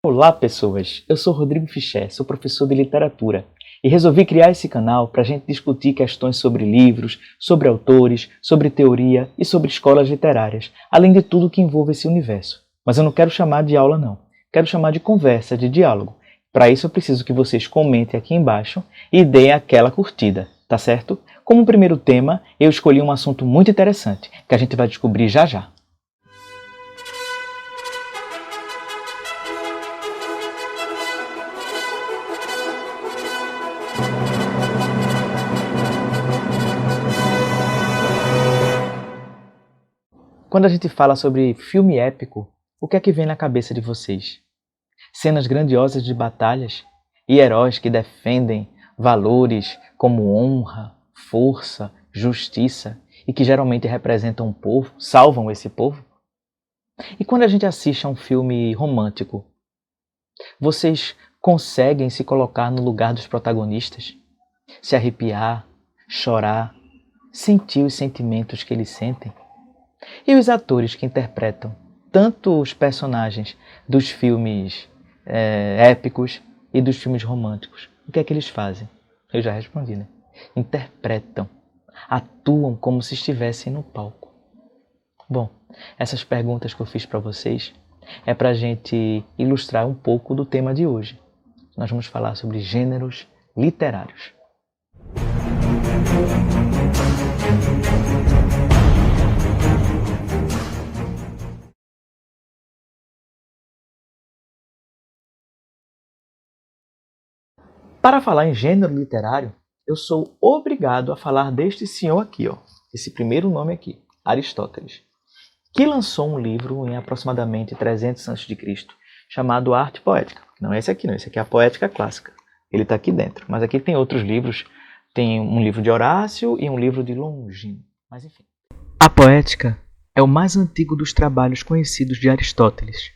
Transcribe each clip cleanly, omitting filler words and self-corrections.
Olá pessoas, eu sou Rodrigo Fiché, sou professor de literatura e resolvi criar esse canal para a gente discutir questões sobre livros, sobre autores, sobre teoria e sobre escolas literárias, além de tudo que envolve esse universo. Mas eu não quero chamar de aula não, quero chamar de conversa, de diálogo. Para isso eu preciso que vocês comentem aqui embaixo e deem aquela curtida, tá certo? Como primeiro tema, eu escolhi um assunto muito interessante, que a gente vai descobrir já já. Quando a gente fala sobre filme épico, o que é que vem na cabeça de vocês? Cenas grandiosas de batalhas e heróis que defendem valores como honra, força, justiça e que geralmente representam um povo, salvam esse povo? E quando a gente assiste a um filme romântico, vocês conseguem se colocar no lugar dos protagonistas? Se arrepiar, chorar, sentir os sentimentos que eles sentem? E os atores que interpretam tanto os personagens dos filmes épicos e dos filmes românticos, o que é que eles fazem? Eu já respondi, né? Interpretam, atuam como se estivessem no palco. Bom, essas perguntas que eu fiz para vocês é para a gente ilustrar um pouco do tema de hoje. Nós vamos falar sobre gêneros literários. Para falar em gênero literário, eu sou obrigado a falar deste senhor aqui, ó, esse primeiro nome aqui, Aristóteles, que lançou um livro em aproximadamente 300 a.C., chamado Arte Poética. Não é esse aqui, não, esse aqui é a Poética Clássica. Ele está aqui dentro, mas aqui tem outros livros, tem um livro de Horácio e um livro de Longino, mas enfim. A Poética é o mais antigo dos trabalhos conhecidos de Aristóteles.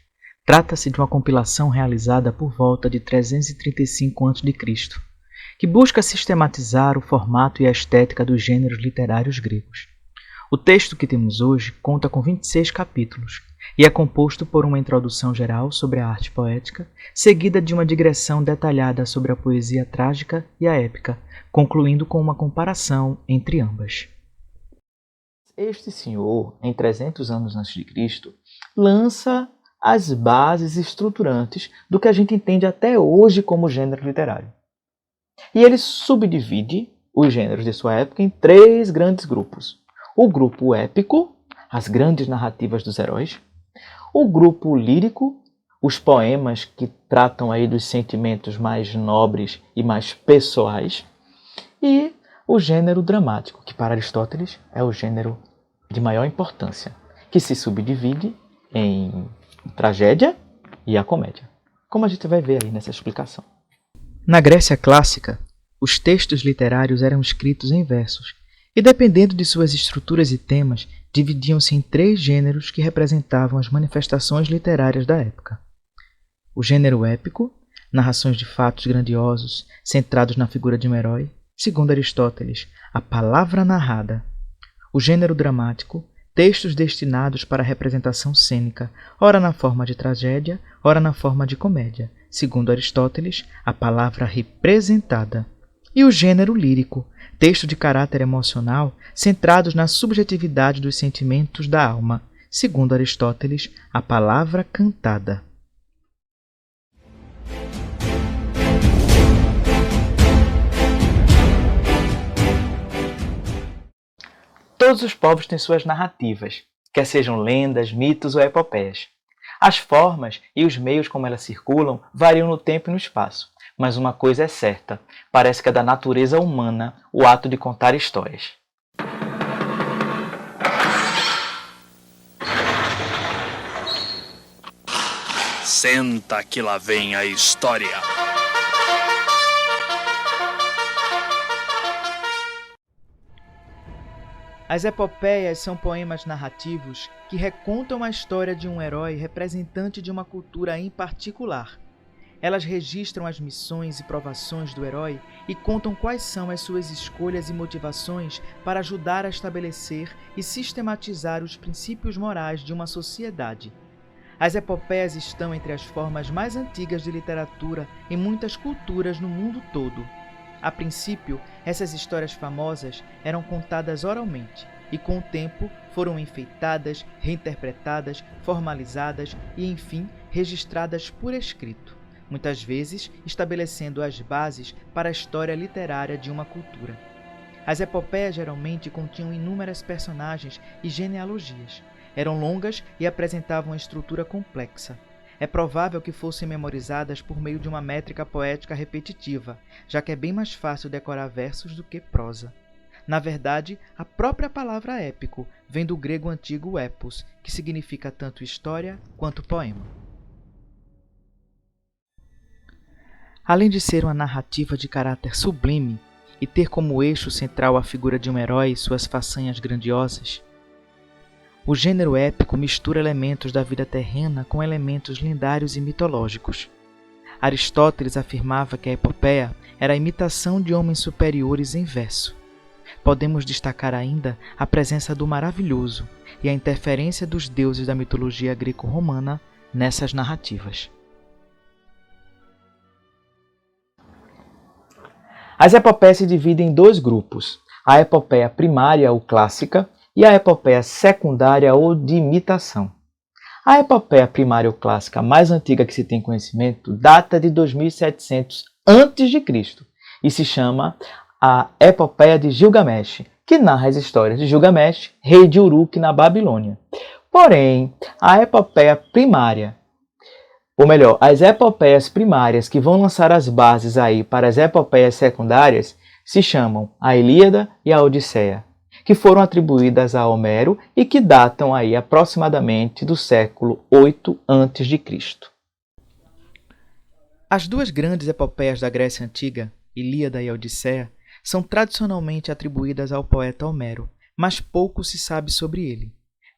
Trata-se de uma compilação realizada por volta de 335 a.C., que busca sistematizar o formato e a estética dos gêneros literários gregos. O texto que temos hoje conta com 26 capítulos e é composto por uma introdução geral sobre a arte poética, seguida de uma digressão detalhada sobre a poesia trágica e a épica, concluindo com uma comparação entre ambas. Este senhor, em 300 anos antes de Cristo, lança as bases estruturantes do que a gente entende até hoje como gênero literário. E ele subdivide os gêneros de sua época em 3 grandes grupos. O grupo épico, as grandes narrativas dos heróis. O grupo lírico, os poemas que tratam aí dos sentimentos mais nobres e mais pessoais. E o gênero dramático, que para Aristóteles é o gênero de maior importância, que se subdivide em tragédia e a comédia, como a gente vai ver aí nessa explicação. Na Grécia clássica, os textos literários eram escritos em versos e, dependendo de suas estruturas e temas, dividiam-se em 3 gêneros que representavam as manifestações literárias da época. O gênero épico, narrações de fatos grandiosos centrados na figura de um herói, segundo Aristóteles, a palavra narrada. O gênero dramático, textos destinados para a representação cênica, ora na forma de tragédia, ora na forma de comédia, segundo Aristóteles, a palavra representada. E o gênero lírico, texto de caráter emocional, centrados na subjetividade dos sentimentos da alma, segundo Aristóteles, a palavra cantada. Todos os povos têm suas narrativas, quer sejam lendas, mitos ou epopeias. As formas e os meios como elas circulam variam no tempo e no espaço, mas uma coisa é certa, parece que é da natureza humana o ato de contar histórias. Senta que lá vem a história. As epopeias são poemas narrativos que recontam a história de um herói representante de uma cultura em particular. Elas registram as missões e provações do herói e contam quais são as suas escolhas e motivações para ajudar a estabelecer e sistematizar os princípios morais de uma sociedade. As epopeias estão entre as formas mais antigas de literatura em muitas culturas no mundo todo. A princípio, essas histórias famosas eram contadas oralmente e, com o tempo, foram enfeitadas, reinterpretadas, formalizadas e, enfim, registradas por escrito, muitas vezes estabelecendo as bases para a história literária de uma cultura. As epopeias geralmente continham inúmeras personagens e genealogias. Eram longas e apresentavam uma estrutura complexa. É provável que fossem memorizadas por meio de uma métrica poética repetitiva, já que é bem mais fácil decorar versos do que prosa. Na verdade, a própria palavra épico vem do grego antigo epos, que significa tanto história quanto poema. Além de ser uma narrativa de caráter sublime e ter como eixo central a figura de um herói e suas façanhas grandiosas, o gênero épico mistura elementos da vida terrena com elementos lendários e mitológicos. Aristóteles afirmava que a epopeia era a imitação de homens superiores em verso. Podemos destacar ainda a presença do maravilhoso e a interferência dos deuses da mitologia greco-romana nessas narrativas. As epopeias se dividem em dois grupos: a epopeia primária ou clássica e a epopeia secundária ou de imitação. A epopeia primária ou clássica mais antiga que se tem conhecimento data de 2700 a.C. e se chama a Epopeia de Gilgamesh, que narra as histórias de Gilgamesh, rei de Uruk na Babilônia. Porém, a epopeia primária, ou melhor, as epopeias primárias que vão lançar as bases aí para as epopeias secundárias se chamam a Ilíada e a Odisseia, que foram atribuídas a Homero e que datam aí aproximadamente do século 8 a.C. As duas grandes epopeias da Grécia Antiga, Ilíada e Odisseia, são tradicionalmente atribuídas ao poeta Homero, mas pouco se sabe sobre ele.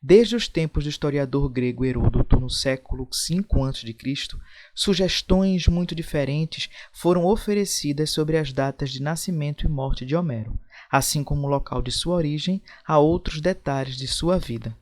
Desde os tempos do historiador grego Heródoto no século V a.C., sugestões muito diferentes foram oferecidas sobre as datas de nascimento e morte de Homero, assim como o local de sua origem a outros detalhes de sua vida.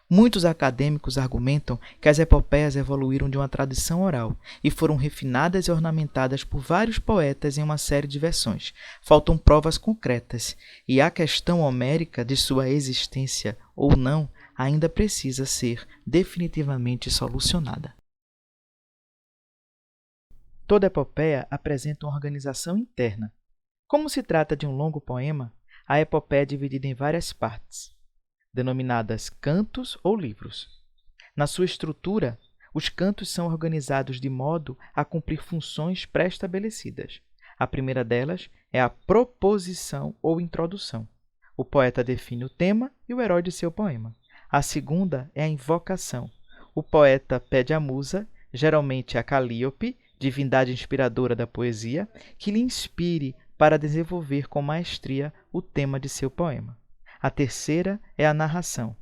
Muitos acadêmicos argumentam que as epopeias evoluíram de uma tradição oral e foram refinadas e ornamentadas por vários poetas em uma série de versões. Faltam provas concretas, e a questão homérica de sua existência ou não ainda precisa ser definitivamente solucionada. Toda epopeia apresenta uma organização interna. Como se trata de um longo poema, a epopeia é dividida em várias partes, denominadas cantos ou livros. Na sua estrutura, os cantos são organizados de modo a cumprir funções pré-estabelecidas. A primeira delas é a proposição ou introdução. O poeta define o tema e o herói de seu poema. A segunda é a invocação. O poeta pede à musa, geralmente a Calíope, divindade inspiradora da poesia, que lhe inspire para desenvolver com maestria o tema de seu poema. A terceira é a narração.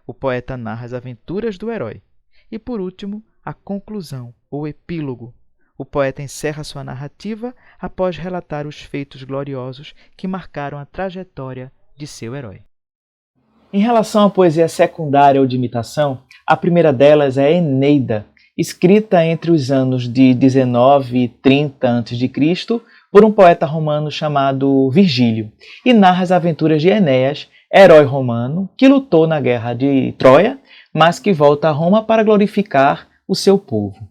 O poeta narra as aventuras do herói. E, por último, a conclusão, ou epílogo. O poeta encerra sua narrativa após relatar os feitos gloriosos que marcaram a trajetória de seu herói. Em relação à poesia secundária ou de imitação, a primeira delas é a Eneida, escrita entre os anos de 19 e 30 a.C., por um poeta romano chamado Virgílio, e narra as aventuras de Enéas, herói romano que lutou na guerra de Troia, mas que volta a Roma para glorificar o seu povo.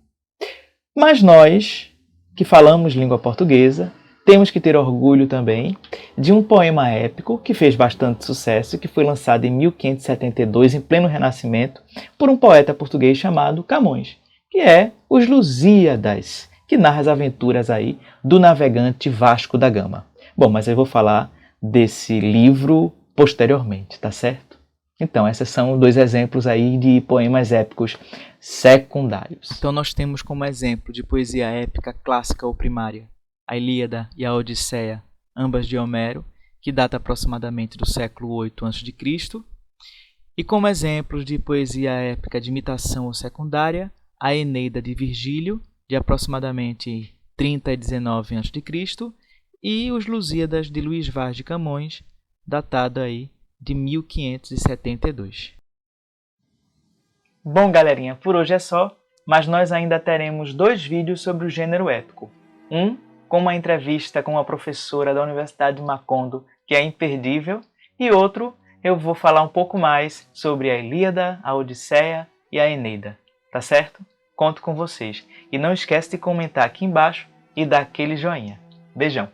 Mas nós, que falamos língua portuguesa, temos que ter orgulho também de um poema épico que fez bastante sucesso, que foi lançado em 1572, em pleno Renascimento, por um poeta português chamado Camões, que é Os Lusíadas, que narra as aventuras aí do navegante Vasco da Gama. Bom, mas eu vou falar desse livro posteriormente, tá certo? Então, esses são dois exemplos aí de poemas épicos secundários. Então nós temos como exemplo de poesia épica clássica ou primária a Ilíada e a Odisseia, ambas de Homero, que data aproximadamente do século 8 a.C., e como exemplos de poesia épica de imitação ou secundária, a Eneida de Virgílio, de aproximadamente 30 e 19 a.C., e os Lusíadas de Luís Vaz de Camões, datado aí de 1572. Bom, galerinha, por hoje é só, mas nós ainda teremos 2 vídeos sobre o gênero épico. Um com uma entrevista com uma professora da Universidade de Macondo, que é imperdível, e outro eu vou falar um pouco mais sobre a Ilíada, a Odisseia e a Eneida, tá certo? Conto com vocês. E não esquece de comentar aqui embaixo e dar aquele joinha. Beijão!